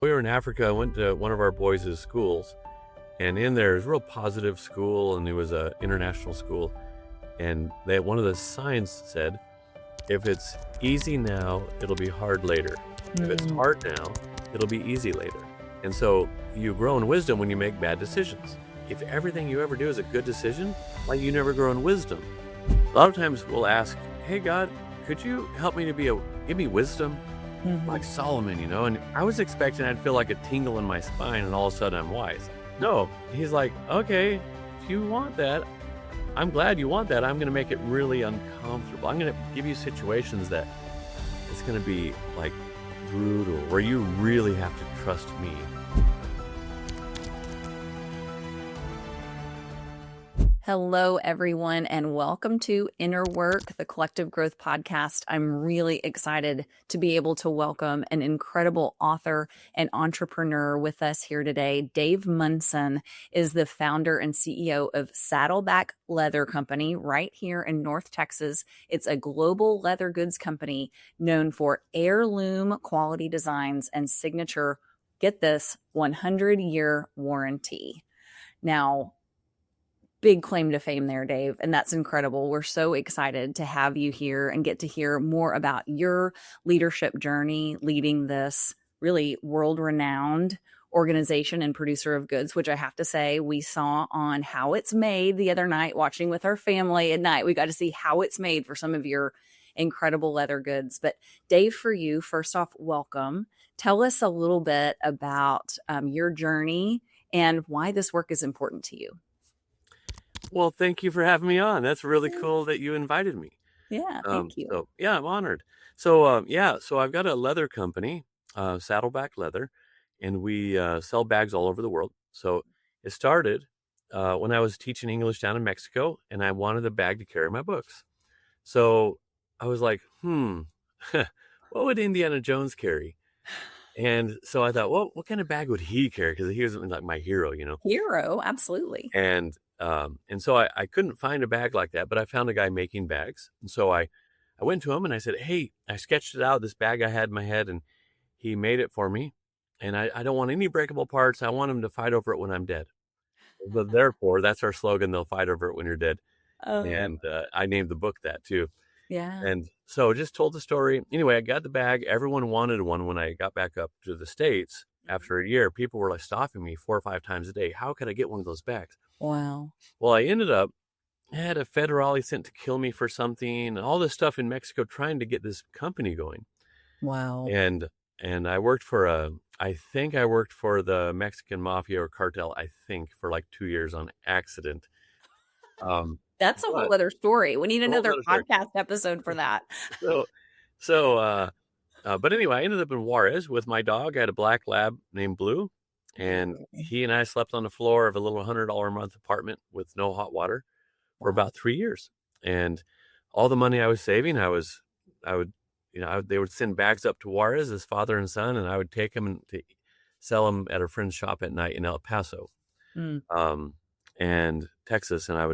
We were in Africa. I went to one of our boys' schools, and in there is a real positive school, and it was an international school. And one of the signs said, if it's easy now, it'll be hard later. If it's hard now, it'll be easy later. And so you grow in wisdom when you make bad decisions. If everything you ever do is a good decision, why you never grow in wisdom? A lot of times we'll ask, hey God, could you help me to give me wisdom? Like Solomon, and I was expecting I'd feel like a tingle in my spine and all of a sudden I'm wise. No, he's like, okay, if you want that, I'm glad you want that. I'm going to make it really uncomfortable. I'm going to give you situations that it's going to be like brutal, where you really have to trust me. Hello, everyone, and welcome to Inner Work, the Collective Growth Podcast. I'm really excited to be able to welcome an incredible author and entrepreneur with us here today. Dave Munson is the founder and CEO of Saddleback Leather Company right here in North Texas. It's a global leather goods company known for heirloom quality designs and signature, get this, 100-year warranty. Now, big claim to fame there, Dave, and that's incredible. We're so excited to have you here and get to hear more about your leadership journey leading this really world-renowned organization and producer of goods, which I have to say we saw on How It's Made the other night, watching with our family at night. We got to see how it's made for some of your incredible leather goods. But Dave, for you, first off, welcome. Tell us a little bit about your journey and why this work is important to you. Well, thank you for having me on. That's really cool that you invited me. Yeah, thank you. So, yeah, I'm honored. So I've got a leather company, Saddleback Leather, and we sell bags all over the world. So it started when I was teaching English down in Mexico, and I wanted a bag to carry my books. So I was like, what would Indiana Jones carry? And so I thought, well, what kind of bag would he carry? Because he was like my hero, Hero, absolutely. And so I couldn't find a bag like that, but I found a guy making bags. And so I went to him and I said, hey, I sketched it out, this bag I had in my head, and he made it for me. And I don't want any breakable parts. I want him to fight over it when I'm dead. But therefore, that's our slogan. They'll fight over it when you're dead. Oh. And I named the book that too. Yeah. And so just told the story. Anyway, I got the bag. Everyone wanted one when I got back up to the States after a year. People were like stopping me 4 or 5 times a day. How could I get one of those bags? Wow. Well, I had a federale sent to kill me for something and all this stuff in Mexico trying to get this company going. Wow. And I worked for I think I worked for the Mexican mafia or cartel, for like 2 years on accident. That's a whole other story. We need another podcast episode for that. But anyway, I ended up in Juárez with my dog. I had a black lab named Blue. And he and I slept on the floor of a little $100 a month apartment with no hot water for about 3 years. And all the money I was saving, they would send bags up to Juárez as father and son, and I would take them to sell them at a friend's shop at night in El Paso, and Texas. And I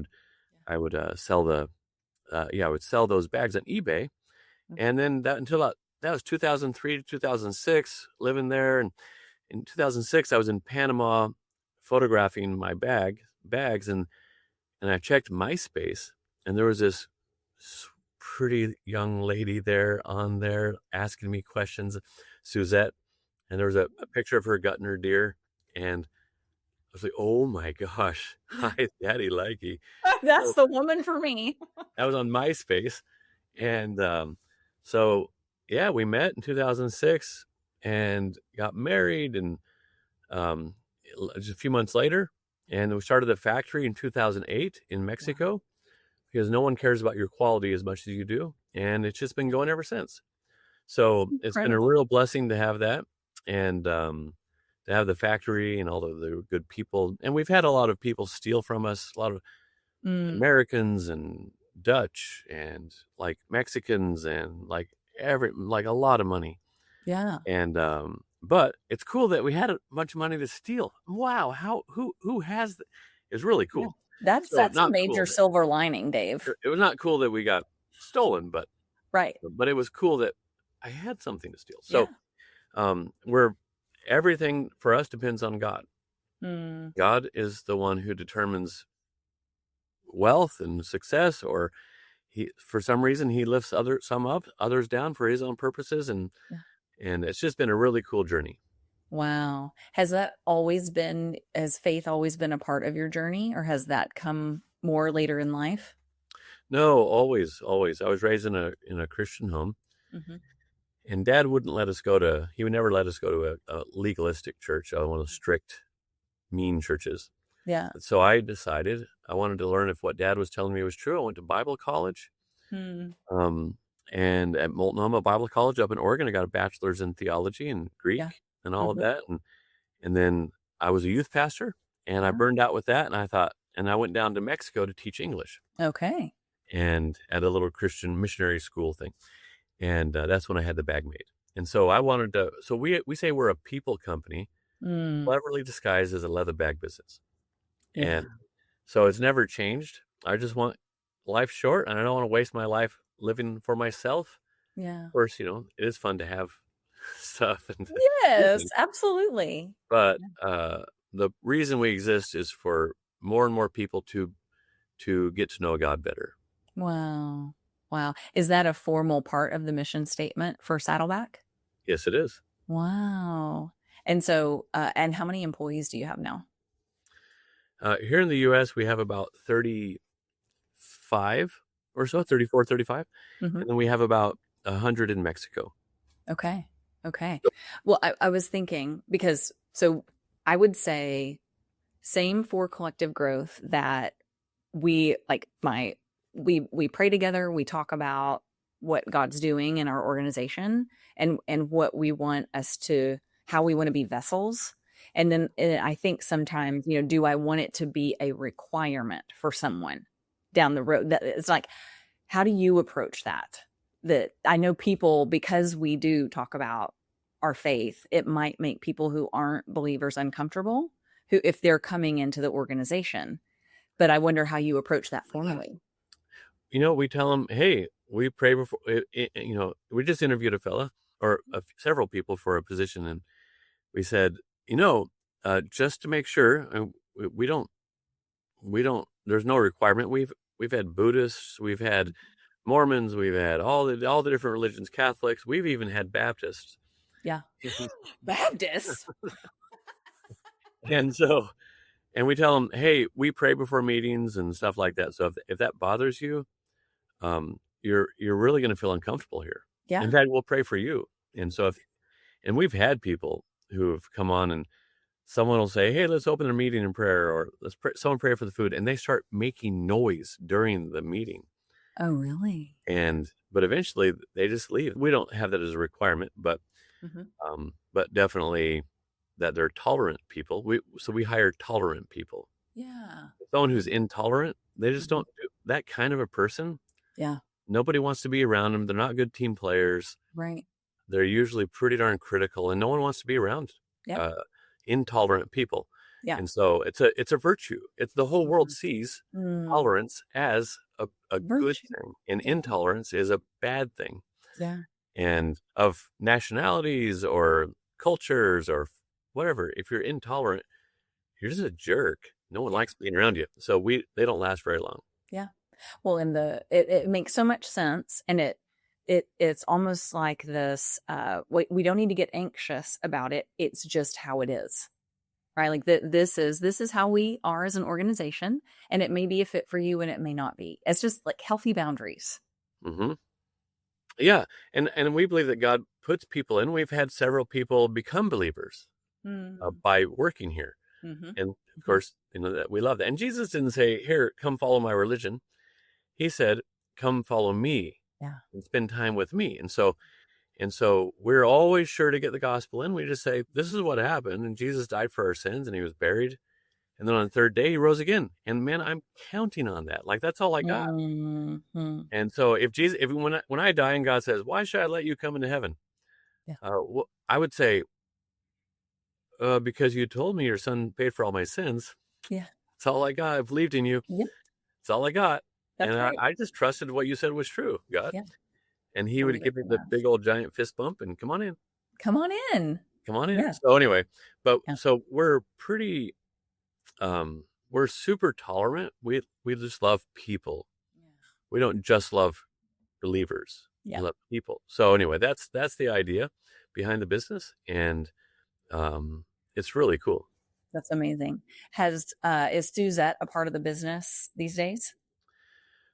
would sell those bags on eBay. And then that was 2003 to 2006, living there. And in 2006, I was in Panama photographing my bags, and I checked MySpace, and there was this pretty young lady on there asking me questions, Suzette, and there was a picture of her gutting her deer, and I was like, oh my gosh, hi, Daddy Likey. That's the woman for me. I was on MySpace, and we met in 2006. And got married, and just a few months later, and we started the factory in 2008 in Mexico, because no one cares about your quality as much as you do, and it's just been going ever since. So It's been a real blessing to have that, and to have the factory and all the good people. And we've had a lot of people steal from us, a lot of Americans and Dutch and like Mexicans and like a lot of money. Yeah. And but it's cool that we had a bunch of money to steal. Wow, who has it's really cool. Yeah. That's a major silver lining, Dave. It was not cool that we got stolen, but right. But it was cool that I had something to steal. So we're everything for us depends on God. Mm. God is the one who determines wealth and success, or for some reason he lifts some up, others down for his own purposes, and it's just been a really cool journey. Wow. Has faith always been a part of your journey, or has that come more later in life? No, always. I was raised in a Christian home, and Dad wouldn't let us he would never let us go to a legalistic church, one of those strict, mean churches. Yeah. So I decided I wanted to learn if what Dad was telling me was true. I went to Bible college. And at Multnomah Bible College up in Oregon, I got a bachelor's in theology and Greek and all of that. And then I was a youth pastor, and I burned out with that. And I went down to Mexico to teach English. Okay. And at a little Christian missionary school thing. And that's when I had the bag made. And so I wanted to, so we say we're a people company, cleverly disguised as a leather bag business. Yeah. And so it's never changed. I just want life short, and I don't want to waste my life living for myself. Yeah. Of course, it is fun to have stuff. Yes, absolutely. But the reason we exist is for more and more people to get to know God better. Wow. Is that a formal part of the mission statement for Saddleback? Yes, it is. Wow. And so, and how many employees do you have now? Here in the U.S., we have about 35 or so, 34, 35. And then we have about 100 in Mexico. Okay. Well, I was thinking, because so I would say same for collective growth, that we pray together, we talk about what God's doing in our organization and what we want how we want to be vessels. And then I think sometimes, do I want it to be a requirement for someone down the road? That it's like, how do you approach that? That I know people, because we do talk about our faith, it might make people who aren't believers uncomfortable, if they're coming into the organization. But I wonder how you approach that formally. We tell them, hey, we pray before, we just interviewed a fella or several people for a position. And we said, just to make sure, we don't, there's no requirement. We've had Buddhists, we've had Mormons, we've had all the different religions, Catholics, we've even had Baptists. Yeah. Baptists. And we tell them, hey, we pray before meetings and stuff like that. So if that bothers you, you're really going to feel uncomfortable here. Yeah. In fact, we'll pray for you. And so and we've had people who have come on, and someone will say, hey, let's open a meeting in prayer, or someone pray for the food. And they start making noise during the meeting. Oh, really? But eventually they just leave. We don't have that as a requirement, but definitely that they're tolerant people. We hire tolerant people. Yeah. Someone who's intolerant, they just don't do that kind of a person. Yeah. Nobody wants to be around them. They're not good team players. Right. They're usually pretty darn critical, and no one wants to be around intolerant people. Yeah. And so it's a virtue. It's the whole world sees tolerance as a good thing, and intolerance is a bad thing. Yeah. And of nationalities or cultures or whatever, if you're intolerant, you're just a jerk. No one likes being around you. So they don't last very long. Yeah. Well, it makes so much sense, and it's almost like this. We don't need to get anxious about it. It's just how it is, right? Like this is how we are as an organization, and it may be a fit for you, and it may not be. It's just like healthy boundaries. Mm-hmm. Yeah, and we believe that God puts people in. We've had several people become believers by working here, and of course, that we love that. And Jesus didn't say, "Here, come follow my religion." He said, "Come follow me, and spend time with me." And so we're always sure to get the gospel in. We just say, "This is what happened, and Jesus died for our sins, and he was buried, and then on the third day he rose again." And man, I'm counting on that. Like that's all I got. Mm-hmm. And so when I die and God says, "Why should I let you come into heaven?" I would say, "Because you told me your son paid for all my sins." Yeah, that's all I got. I believed in you. Yeah, that's all I got. That's and right. I just trusted what you said was true, God. Yeah. And he would give me the big old giant fist bump and come on in. Come on in. come on in. Yeah. So anyway, but Yeah. so we're pretty, we're super tolerant. We just love people. We don't just love relievers. Yeah. We love people. So anyway, that's the idea behind the business, and it's really cool. That's amazing. Is Suzette a part of the business these days?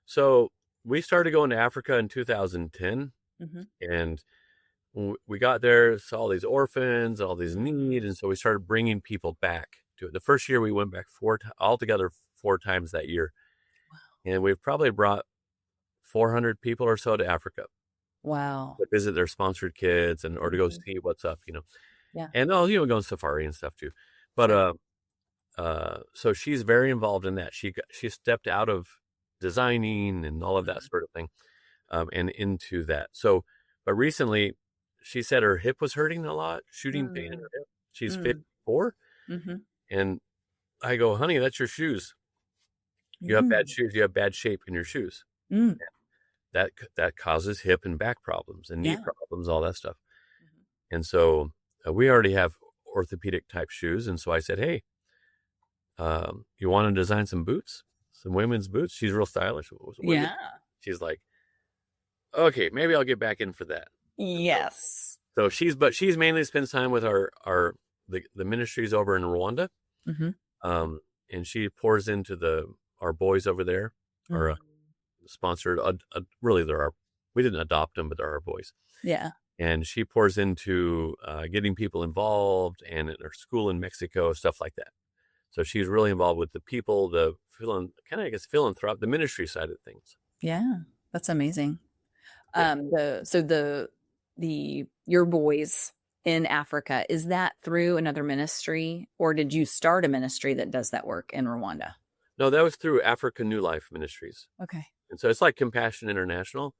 So we started going to Africa in 2010, Mm-hmm. and when we got there, saw all these orphans, all these need, and so we started bringing people back to it. The first year we went back altogether 4 times that year, and we've probably brought 400 people or so to Africa. Wow. To visit their sponsored kids or to go see what's up, Yeah. And go on safari and stuff too. But so she's very involved in that. She stepped out of designing and all of that sort of thing, and into that. So, but recently, she said her hip was hurting a lot, shooting pain in her hip. She's 54, and I go, honey, that's your shoes. You have bad shoes. You have bad shape in your shoes. That causes hip and back problems and knee problems, all that stuff. And so we already have orthopedic type shoes. And so I said, hey, you want to design some boots, some women's boots? She's real stylish. Yeah. She's like, okay, maybe I'll get back in for that. Yes. So she's mainly spends time with the ministries over in Rwanda. And she pours into our boys over there, or sponsored, really we didn't adopt them, but they're our boys. Yeah. And she pours into getting people involved, and at her school in Mexico, stuff like that. So she's really involved with the people, the philanthropic, the ministry side of things. Yeah, that's amazing. Your boys in Africa, is that through another ministry, or did you start a ministry that does that work in Rwanda? No, that was through Africa New Life Ministries. Okay. And so it's like Compassion International,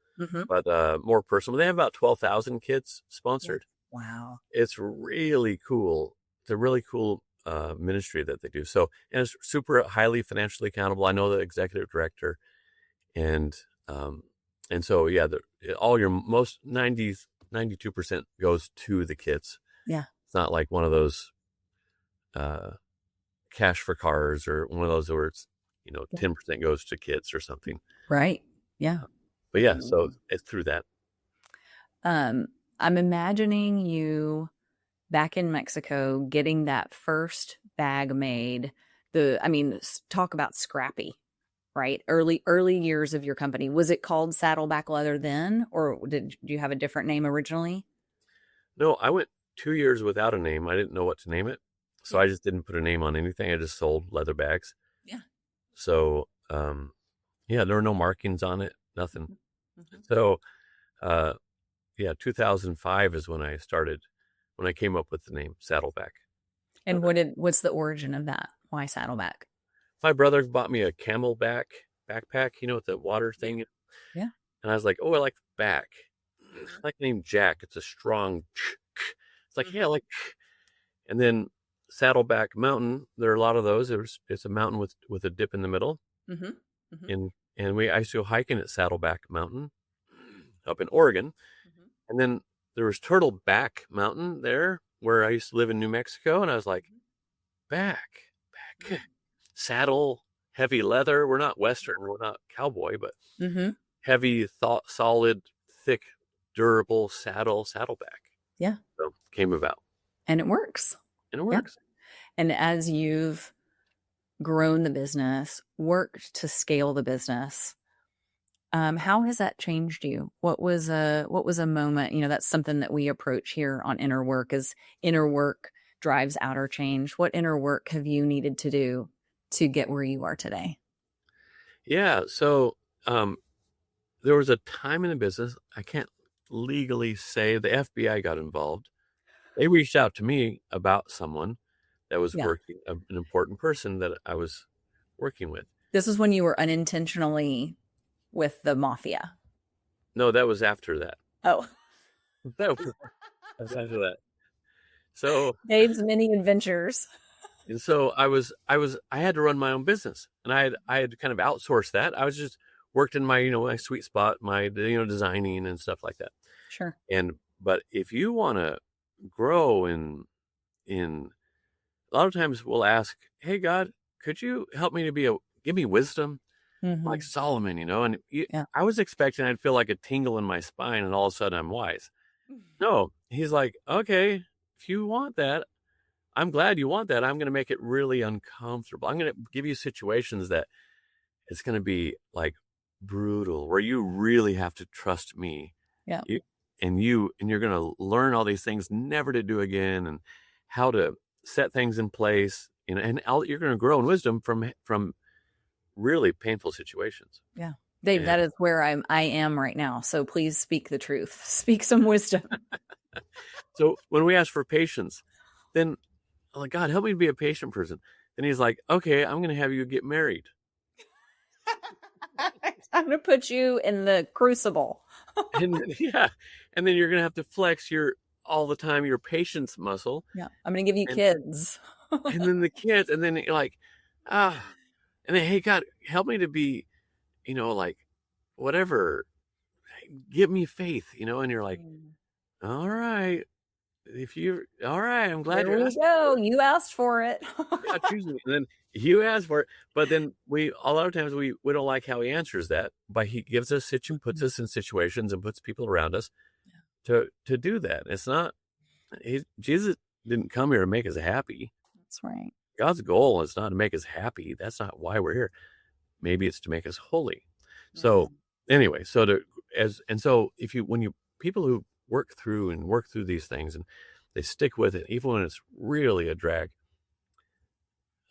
but more personal. They have about 12,000 kids sponsored. Wow. It's really cool. It's a really cool ministry that they do. So, and it's super highly financially accountable. I know the executive director, and so yeah, all your most 92% goes to the kids. Yeah, it's not like one of those cash for cars, or one of those where it's 10% goes to kids or something. Right. Yeah. But yeah, so it's through that. I'm imagining you back in Mexico getting that first bag made. Talk about Scrappy, right? Early years of your company. Was it called Saddleback Leather then, or did you have a different name originally? No, I went 2 years without a name. I didn't know what to name it. So I just didn't put a name on anything. I just sold leather bags. Yeah. So, there were no markings on it, nothing. So, 2005 is when I came up with the name Saddleback. And what's the origin of that? Why Saddleback? My brother bought me a Camelback backpack, with the water thing. Yeah. And I was like, oh, I like back. I like the name Jack. It's a strong. It's like, yeah, and then Saddleback Mountain. There are a lot of those. It's a mountain with a dip in the middle. And I used to go hiking at Saddleback Mountain up in Oregon. And then there was Turtleback Mountain there where I used to live in New Mexico. And I was like, back, saddle, heavy leather. We're not Western, we're not cowboy, but heavy, solid, thick, durable saddleback. Yeah. So came about. And it works. Yeah. And as you've grown the business, worked to scale the business, how has that changed you? What was a moment, that's something that we approach here on Inner Work, is inner work drives outer change. What inner work have you needed to do to get where you are today? Yeah. So, there was a time in the business, I can't legally say, the FBI got involved. They reached out to me about someone that was working, an important person that I was working with. This is when you were unintentionally with the mafia. No, that was after that. Oh. That was after that. So Dave's many adventures. And so I had to run my own business, and I had kind of outsourced that. I was just worked in my, my sweet spot, my, designing and stuff like that. Sure. But if you want to grow in a lot of times we'll ask, hey God, could you help me to give me wisdom like Solomon, and Yeah. I was expecting I'd feel like a tingle in my spine and all of a sudden I'm wise. No, he's like, okay, if you want that, I'm glad you want that. I'm going to make it really uncomfortable. I'm going to give you situations that it's going to be like brutal, where you really have to trust me. Yeah. And you're going to learn all these things never to do again, and how to set things in place, and you're going to grow in wisdom from really painful situations. Yeah. Dave, that is where I am right now. So please speak the truth. Speak some wisdom. So when we ask for patience, then I'm like, God, help me to be a patient person. Then he's like, okay, I'm going to have you get married. I'm going to put you in the crucible. And then you're going to have to flex all the time your patience muscle. Yeah. I'm going to give you kids. And then the kids, and then you're like, and then, hey, God, help me to be, like, whatever, give me faith, and you're like, all right, all right, I'm glad There we go. You asked for it. God chooses me. And then you asked for it, but then a lot of times we don't like how he answers that, but he gives us puts us in situations and puts people around us to do that. It's not, Jesus didn't come here to make us happy. That's right. God's goal is not to make us happy. That's not why we're here. Maybe it's to make us holy. So anyway, when people who work through these things and they stick with it, even when it's really a drag.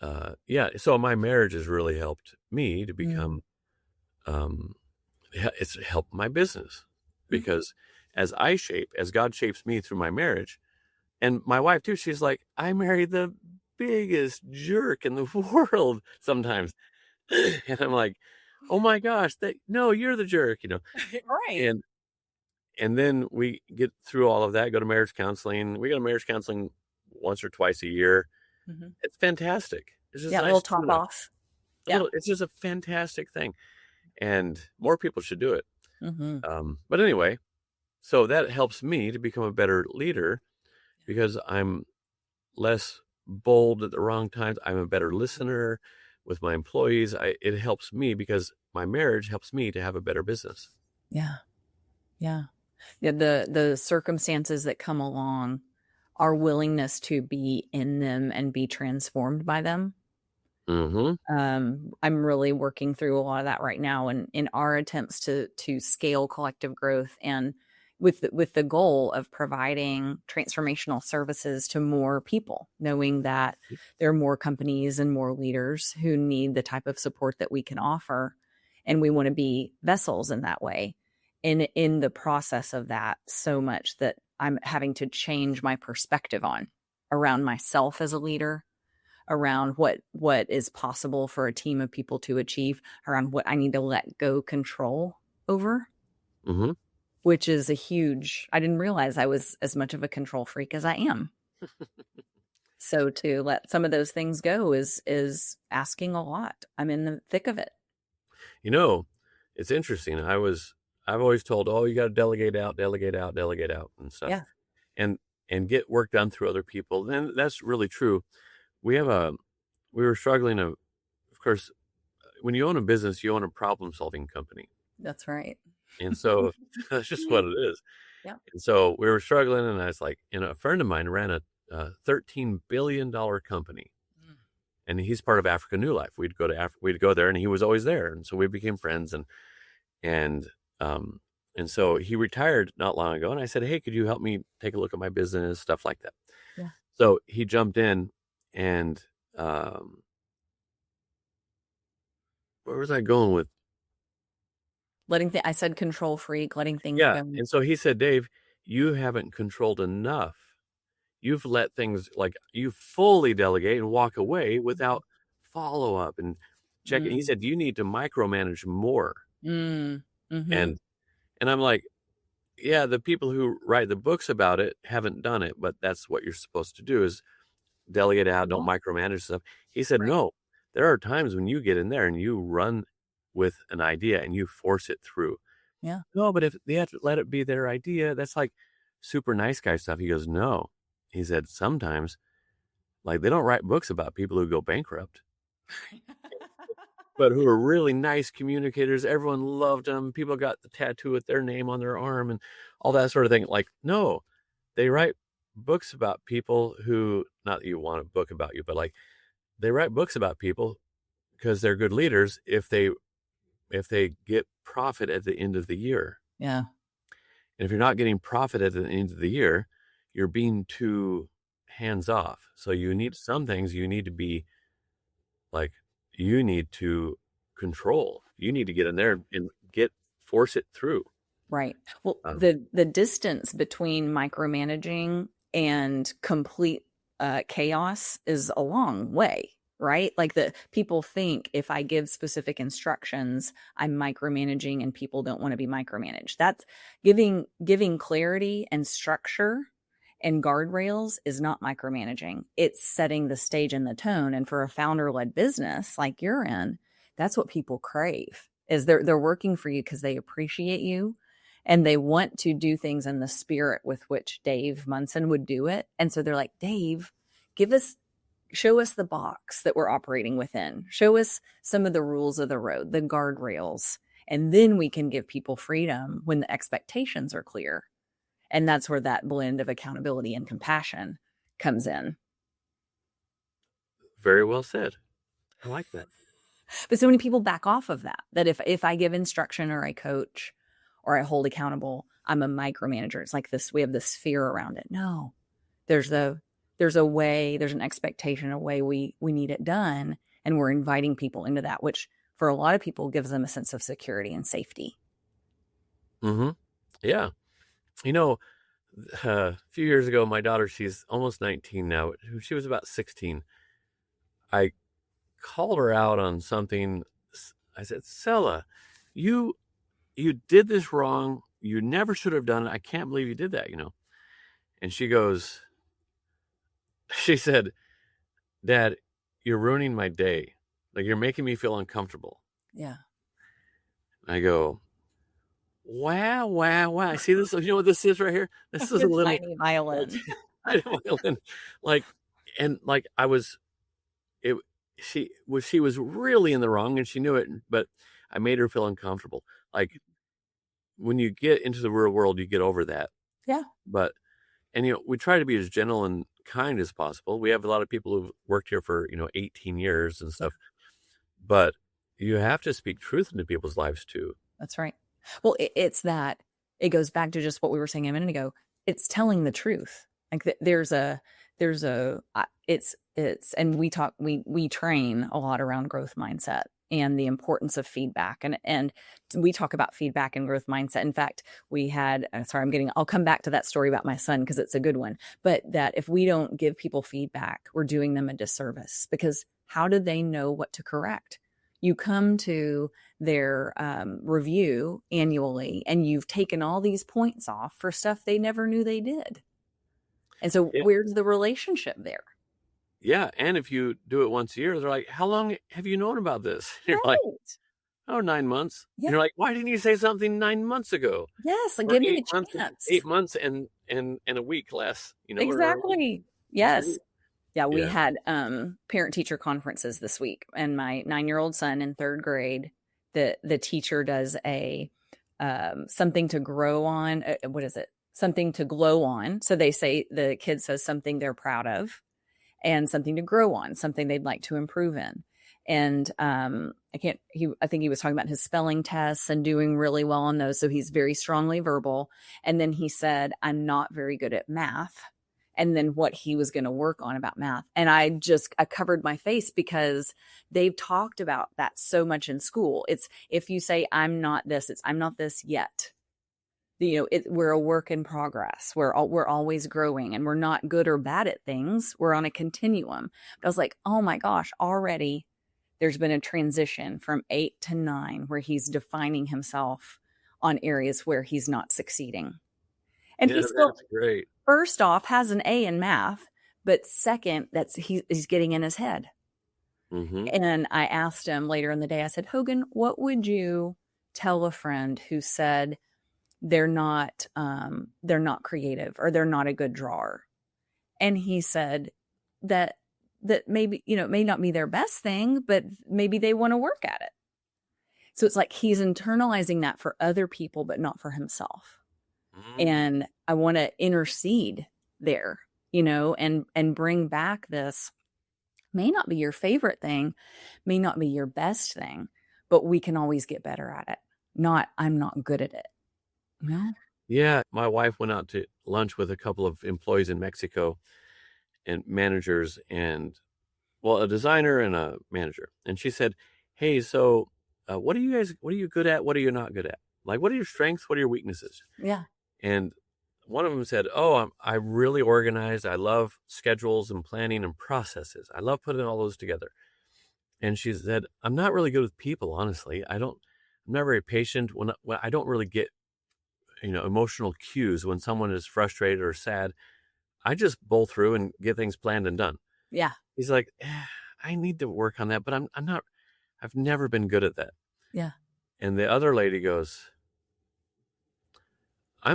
So my marriage has really helped me to become, it's helped my business, because as God shapes me through my marriage, and my wife too, she's like, I married the biggest jerk in the world sometimes. And I'm like, oh my gosh, no, you're the jerk, Right. And then we get through all of that, go to marriage counseling. We go to marriage counseling once or twice a year. It's fantastic. It's just a little top off. It's just a fantastic thing. And more people should do it. But anyway, so that helps me to become a better leader, because I'm less bold at the wrong times. I'm a better listener with my employees. It helps me because my marriage helps me to have a better business. Yeah. The circumstances that come along, our willingness to be in them and be transformed by them. I'm really working through a lot of that right now, and in our attempts to scale collective growth, and with the goal of providing transformational services to more people, knowing that there are more companies and more leaders who need the type of support that we can offer, and we want to be vessels in that way. And in the process of that, so much that I'm having to change my perspective around myself as a leader, around what is possible for a team of people to achieve, around what I need to let go control over, which is I didn't realize I was as much of a control freak as I am. So to let some of those things go is asking a lot. I'm in the thick of it. It's interesting. I've always told, you got to delegate out and stuff. Yeah. And get work done through other people. Then that's really true. We were struggling of course, when you own a business, you own a problem solving company. That's right. And so that's just what it is. Yeah. And so we were struggling, and I was like, a friend of mine ran a $13 billion company, and he's part of Africa New Life. We'd go there, and he was always there. And so we became friends, and so he retired not long ago, and I said, hey, could you help me take a look at my business, stuff like that. Yeah. So he jumped in, and where was I going with? I said control freak, letting things go. And so he said, Dave, you haven't controlled enough. You've let things, like, you fully delegate and walk away without follow up and check it. He said, you need to micromanage more. And I'm like, yeah, the people who write the books about it haven't done it, but that's what you're supposed to do, is delegate out, don't micromanage stuff. He said, no, there are times when you get in there and you run with an idea and you force it through. Yeah. No, but if they have to let it be their idea, that's like super nice guy stuff. He goes, no, he said sometimes, like, they don't write books about people who go bankrupt, but who are really nice communicators. Everyone loved them. People got the tattoo with their name on their arm and all that sort of thing. Like, no, they write books about people who, not that you want a book about you, but like they write books about people because they're good leaders if they get profit at the end of the year. Yeah. And if you're not getting profit at the end of the year, you're being too hands off. So you need some things you need to be like, you need to control. You need to get in there and force it through. Right. Well, the distance between micromanaging and complete chaos is a long way, right? Like the people think if I give specific instructions, I'm micromanaging and people don't want to be micromanaged. That's giving clarity and structure and guardrails is not micromanaging. It's setting the stage and the tone. And for a founder-led business like you're in, that's what people crave. Is they're working for you because they appreciate you and they want to do things in the spirit with which Dave Munson would do it. And so they're like, Dave, show us the box that we're operating within. Show us some of the rules of the road, the guardrails, and then we can give people freedom when the expectations are clear. And that's where that blend of accountability and compassion comes in. Very well said. I like that. But so many people back off of that if I give instruction or I coach or I hold accountable, I'm a micromanager. It's like this, we have this fear around it. No, there's a way, there's an expectation, a way we need it done. And we're inviting people into that, which for a lot of people gives them a sense of security and safety. Mm-hmm. Yeah. You know, a few years ago, my daughter, she's almost 19 now. She was about 16. I called her out on something. I said, Sella, you did this wrong. You never should have done it. I can't believe you did that, And she said, Dad, you're ruining my day. Like, you're making me feel uncomfortable. Yeah. I go, wow. See this? You know what this is right here? This is a little tiny violin. She was really in the wrong and she knew it, but I made her feel uncomfortable. Like, when you get into the real world, you get over that. Yeah. But, we try to be as gentle and kind as possible. We have a lot of people who've worked here for, 18 years and stuff, but you have to speak truth into people's lives too. That's right. Well, it's that it goes back to just what we were saying a minute ago. It's telling the truth. Like and we train a lot around growth mindset and the importance of feedback. And we talk about feedback and growth mindset. In fact, we had, I'll come back to that story about my son because it's a good one, but that if we don't give people feedback, we're doing them a disservice because how do they know what to correct? You come to their review annually and you've taken all these points off for stuff they never knew they did. And so where's the relationship there? Yeah. And if you do it once a year, they're like, how long have you known about this? You're right. Like, 9 months. Yeah. You're like, why didn't you say something 9 months ago? Yes. Like, give me the chance. 8 months and a week less, Exactly. Yes. Yeah, we had parent-teacher conferences this week, and my 9-year-old son in 3rd grade, the teacher does a something to grow on. What is it? Something to glow on. So the kid says something they're proud of, and something to grow on, something they'd like to improve in. And I think he was talking about his spelling tests and doing really well on those. So he's very strongly verbal. And then he said, I'm not very good at math. And then what he was going to work on about math. And I covered my face because they've talked about that so much in school. It's if you say, I'm not this, it's I'm not this yet. We're a work in progress. We're always growing and we're not good or bad at things. We're on a continuum. But I was like, oh my gosh, already there's been a transition from 8 to 9 where he's defining himself on areas where he's not succeeding. And he's still great. First off, has an A in math, but second, he's getting in his head. Mm-hmm. And I asked him later in the day, I said, Hogan, what would you tell a friend who said they're not creative or they're not a good drawer? And he said that maybe, it may not be their best thing, but maybe they want to work at it. So it's like he's internalizing that for other people, but not for himself. And I want to intercede there, and bring back this may not be your favorite thing, may not be your best thing, but we can always get better at it. Not, I'm not good at it. No. Yeah. My wife went out to lunch with a couple of employees in Mexico and managers and, a designer and a manager. And she said, hey, so what are you good at? What are you not good at? Like, what are your strengths? What are your weaknesses? Yeah. And one of them said, I'm really organized. I love schedules and planning and processes. I love putting all those together. And she said, I'm not really good with people, honestly. I'm not very patient. When I don't really get, emotional cues when someone is frustrated or sad. I just bowl through and get things planned and done. Yeah. He's like, I need to work on that, but I've never been good at that. Yeah. And the other lady goes, I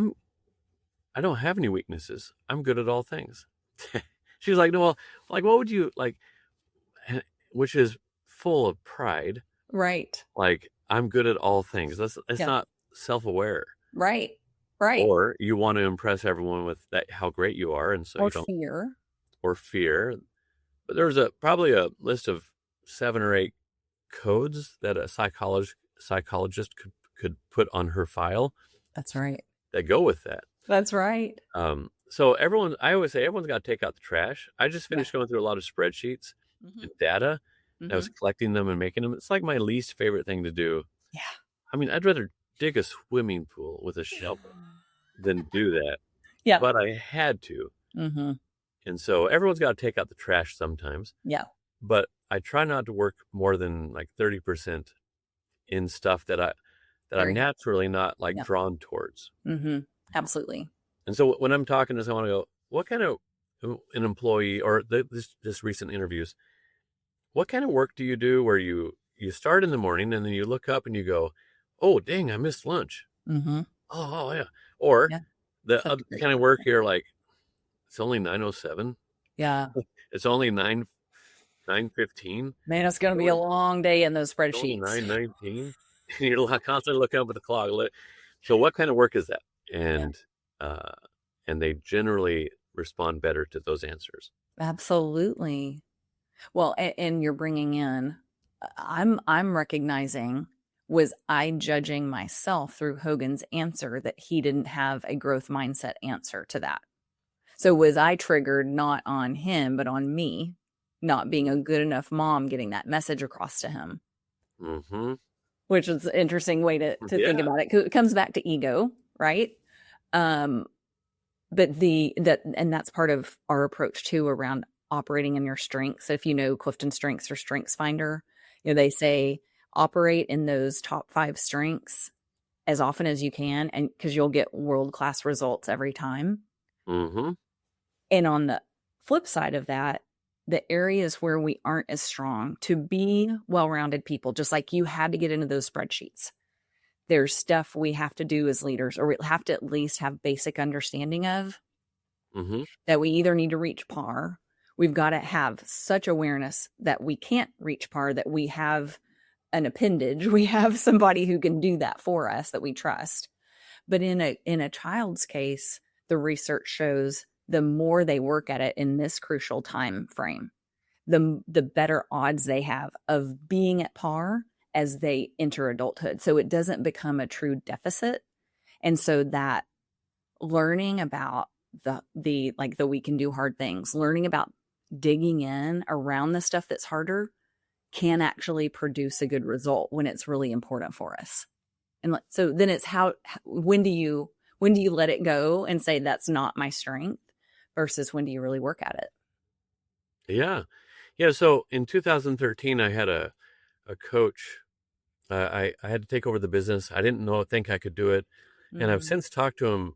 don't have any weaknesses. I'm good at all things. She's like, no, well, like, what would you like? Which is full of pride. Right. Like, I'm good at all things. That's not self-aware. Right. Right. Or you want to impress everyone with that, how great you are. And so fear. But there's probably a list of 7 or 8 codes that a psychologist could put on her file. That's right. That go with that. That's right. So I always say everyone's got to take out the trash. I just finished going through a lot of spreadsheets and data. And I was collecting them and making them. It's like my least favorite thing to do. Yeah. I mean, I'd rather dig a swimming pool with a shovel than do that. Yeah. But I had to. Mm-hmm. And so everyone's got to take out the trash sometimes. Yeah. But I try not to work more than like 30% in stuff that I'm naturally not like drawn towards. Mm-hmm. Absolutely. And so when I'm talking to someone, I go, what kind of an employee or this recent interviews, what kind of work do you do where you start in the morning and then you look up and you go, oh, dang, I missed lunch. Mm-hmm. Oh, yeah. Or the other kind of work you're like, it's only 9:07. Yeah. It's only 9:15. Man, it's going to be a long day in those spreadsheets. 9:19. You're constantly looking up at the clock. So what kind of work is that? And they generally respond better to those answers. Absolutely. Well, and you're bringing in, I'm recognizing, was I judging myself through Hogan's answer that he didn't have a growth mindset answer to that? So was I triggered not on him, but on me not being a good enough mom, getting that message across to him? Mm-hmm. Which is an interesting way to think about it. 'Cause it comes back to ego, right? But that's part of our approach too around operating in your strengths. If you know Clifton Strengths or Strengths Finder, they say operate in those top 5 strengths as often as you can, and because you'll get world-class results every time. Mm-hmm. And on the flip side of that, the areas where we aren't as strong, to be well-rounded people, just like you had to get into those spreadsheets, there's stuff we have to do as leaders, or we have to at least have basic understanding of, that we either need to reach par. We've got to have such awareness that we can't reach par, that we have an appendage. We have somebody who can do that for us that we trust. But in a child's case, the research shows the more they work at it in this crucial time frame, the better odds they have of being at par as they enter adulthood. So it doesn't become a true deficit. And so that learning about the we can do hard things, learning about digging in around the stuff that's harder can actually produce a good result when it's really important for us. And so then it's when do you let it go and say that's not my strength versus when do you really work at it? Yeah. Yeah. So in 2013, I had a coach. I had to take over the business. I didn't think I could do it. Mm-hmm. And I've since talked to him.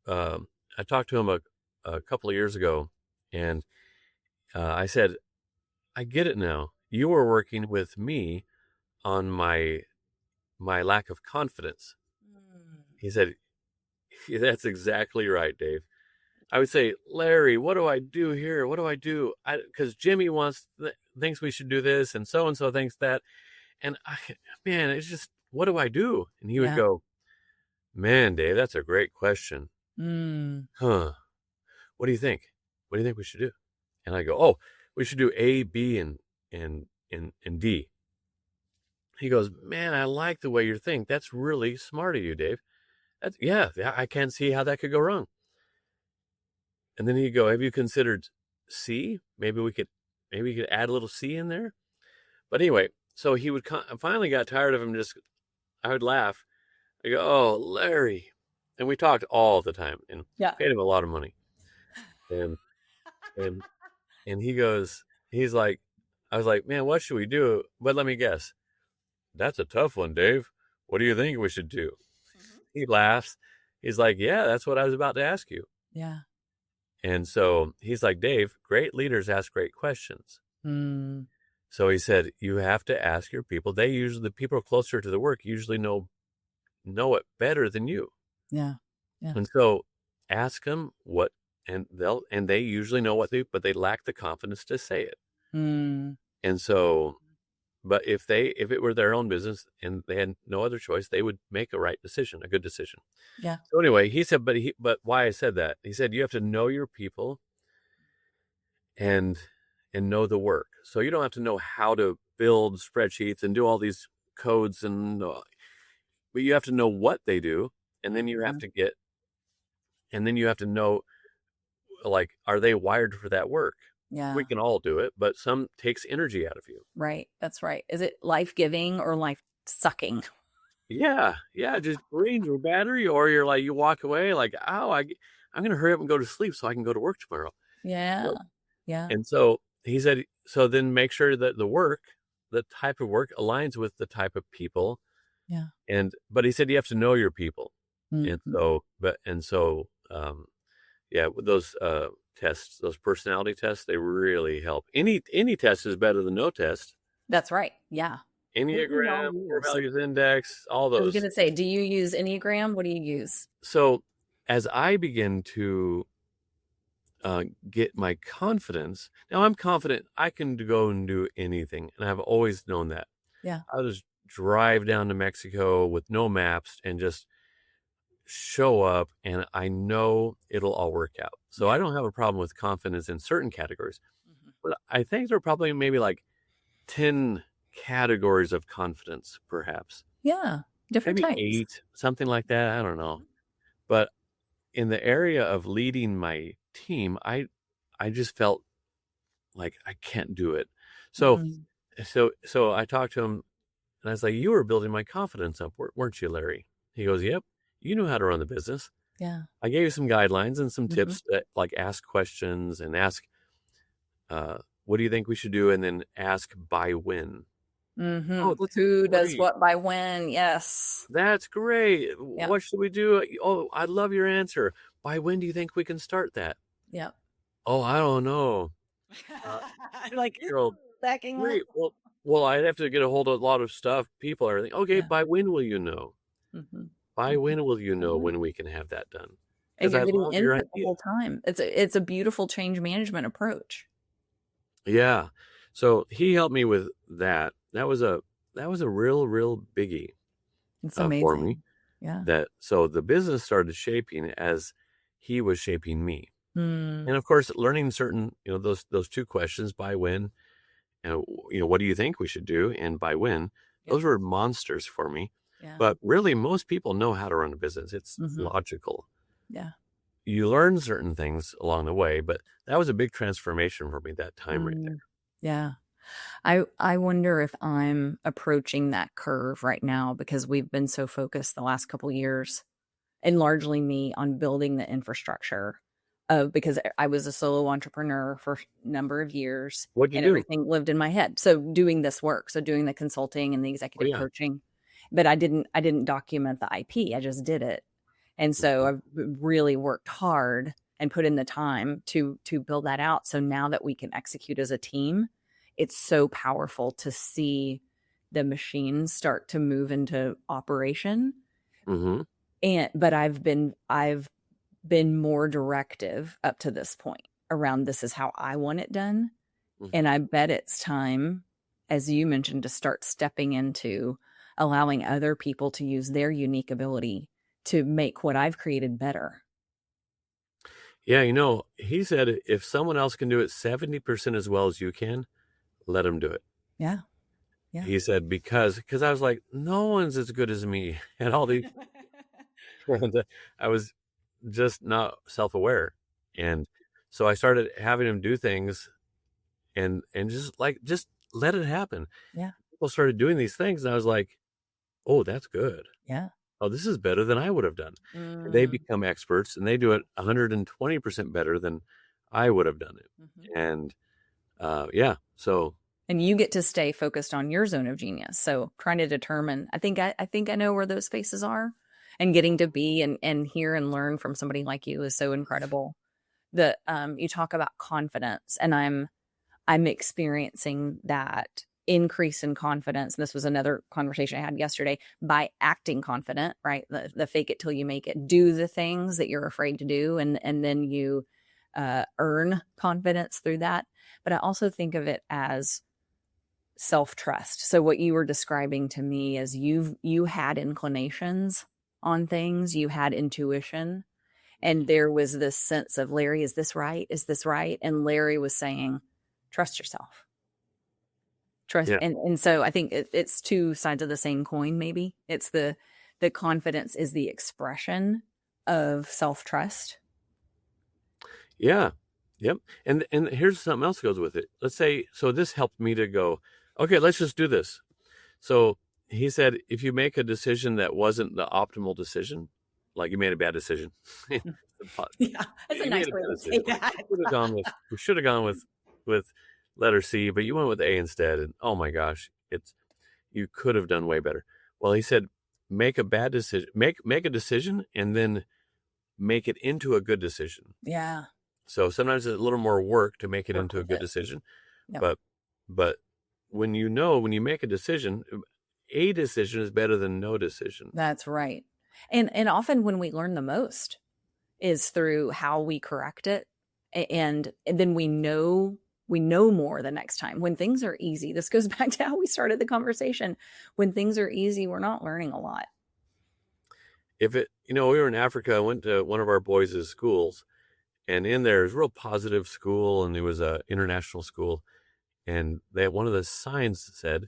I talked to him a couple of years ago, and I said, I get it now. You were working with me on my lack of confidence. He said, that's exactly right, Dave. I would say, Larry, what do I do here? What do I do? Because Jimmy thinks we should do this, and so thinks that. And man, it's just, what do I do? And he would go, man, Dave, that's a great question. Huh. What do you think? What do you think we should do? And I go, oh, we should do A, B, and D. He goes, man, I like the way you think. That's really smart of you, Dave. Yeah, I can't see how that could go wrong. And then he'd go, have you considered C? Maybe we could add a little C in there. But anyway, so he would finally got tired of him. I would laugh. I go, oh, Larry. And we talked all the time and paid him a lot of money. And he goes, I was like, man, what should we do? But let me guess. That's a tough one, Dave. What do you think we should do? He laughs. He's like, yeah, that's what I was about to ask you. Yeah. And so he's like, Dave, great leaders ask great questions. So he said, you have to ask your people. The people closer to the work usually know it better than you. Yeah. Yeah. And so ask them what, and they usually know what but they lack the confidence to say it. And so, but if it were their own business and they had no other choice, they would make a good decision. Yeah. So anyway, he said, but why I said that, he said, you have to know your people and know the work. So you don't have to know how to build spreadsheets and do all these codes but you have to know what they do. And then you have to know, like, are they wired for that work? Yeah. We can all do it, but some takes energy out of you. Right. That's right. Is it life-giving or life-sucking? Yeah. Just drains your battery, or you're like, you walk away like, oh, I'm going to hurry up and go to sleep so I can go to work tomorrow. Yeah. Yeah. And so he said, so then make sure that the type of work aligns with the type of people. Yeah. But he said, you have to know your people. And so, with those tests, those personality tests, they really help. Any test is better than no test. That's right. Yeah. Enneagram, core values index, all those. I was going to say, do you use Enneagram? What do you use? So as I begin to get my confidence, now I'm confident I can go and do anything. And I've always known that. Yeah. I'll just drive down to Mexico with no maps and just show up, and I know it'll all work out. So I don't have a problem with confidence in certain categories. But I think there are probably maybe like 10 categories of confidence, perhaps. Yeah. Different maybe types. 8, something like that. I don't know. But in the area of leading my team, I just felt like I can't do it. So I talked to him, and I was like, you were building my confidence up, weren't you, Larry? He goes, yep. You know how to run the business. Yeah. I gave you some guidelines and some tips that, like, ask questions and ask, what do you think we should do? And then ask by when. Oh, who does what by when? Yes. That's great. Yep. What should we do? Oh, I love your answer. By when do you think we can start that? Yep. Oh, I don't know. Like, backing great. Well, I'd have to get a hold of a lot of stuff, people, everything. Okay, by when will you know? By when will you know when we can have that done? And you're getting input the whole time. It's a beautiful change management approach. Yeah. So he helped me with that. That was a real biggie. It's amazing for me. Yeah. So the business started shaping as he was shaping me. And of course, learning certain, those 2 questions, by when, what do you think we should do? And by when, those were monsters for me. Yeah. But really, most people know how to run a business. It's logical. Yeah. You learn certain things along the way, but that was a big transformation for me that time right there. Yeah. I wonder if I'm approaching that curve right now, because we've been so focused the last couple of years, and largely me, on building the infrastructure because I was a solo entrepreneur for a number of years. What'd you do? Everything lived in my head. So doing this work, so doing the consulting and the executive coaching, but I didn't document the IP. I just did it. And so I've really worked hard and put in the time to build that out. So now that we can execute as a team, it's so powerful to see the machines start to move into operation. But I've been more directive up to this point around this is how I want it done. Mhm. And I bet it's time, as you mentioned, to start stepping into allowing other people to use their unique ability to make what I've created better. Yeah, he said if someone else can do it 70% as well as you can, let them do it. Yeah. Yeah. He said, because I was like, no one's as good as me at all these. And I was just not self-aware. And so I started having him do things and just let it happen. Yeah. People started doing these things and I was like, oh, that's good. Yeah. Oh, this is better than I would have done. And they become experts and they do it 120% better than I would have done it. And so. And you get to stay focused on your zone of genius. So trying to determine, I think I know where those spaces are, and getting to be and hear and learn from somebody like you is so incredible. You talk about confidence, and I'm experiencing that increase in confidence. And this was another conversation I had yesterday, by acting confident, right? The fake it till you make it. Do the things that you're afraid to do. And then you earn confidence through that. But I also think of it as self-trust. So what you were describing to me is you had inclinations on things, you had intuition, and there was this sense of, Larry, is this right? Is this right? And Larry was saying, trust yourself. Trust. Yeah. And so I think it's two sides of the same coin. Maybe it's the confidence is the expression of self-trust. Yeah. Yep. And here's something else that goes with it. Let's say, so this helped me to go, okay, let's just do this. So he said, if you make a decision that wasn't the optimal decision, like you made a bad decision. Yeah, that's a nice way to say that. We should have gone with letter C, but you went with A instead. And oh my gosh, you could have done way better. Well, he said, make a bad decision, make a decision and then make it into a good decision. Yeah. So sometimes it's a little more work to make it into a good decision. Yep. But when you make a decision is better than no decision. That's right. And often when we learn the most is through how we correct it. And then we know more the next time. When things are easy, this goes back to how we started the conversation. When things are easy, we're not learning a lot. We were in Africa. I went to one of our boys' schools, and in there is a real positive school, and it was an international school. And one of the signs said,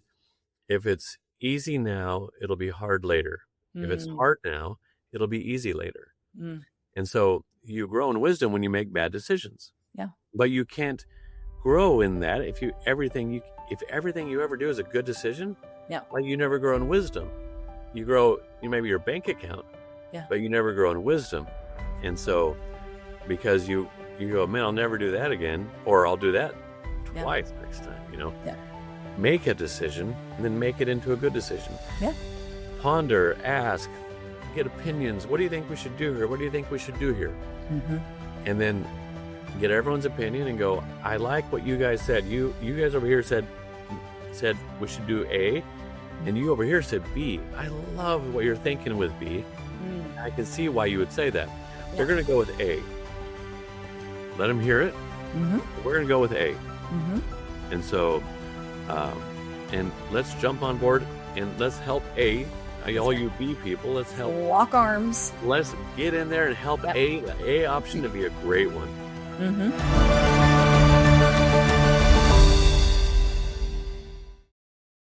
if it's easy now, it'll be hard later. If it's hard now, it'll be easy later. And so you grow in wisdom when you make bad decisions. Yeah. But you can't grow in that if everything you ever do is a good decision. Yeah. Like you never grow in wisdom. You grow maybe your bank account. Yeah. But you never grow in wisdom. And so because you go, man, I'll never do that again, or I'll do that twice next time, Yeah. Make a decision and then make it into a good decision. Yeah. Ponder, ask, get opinions. What do you think we should do here? What do you think we should do here? And then get everyone's opinion and go, I like what you guys said. You guys over here said we should do A, and you over here said B. I love what you're thinking with B. I can see why you would say that. Yeah. We're going to go with A. Let them hear it. We're going to go with A. And so, and let's jump on board and let's help A. All you B people, let's help. Lock arms. Let's get in there and help A, the A option to be a great one.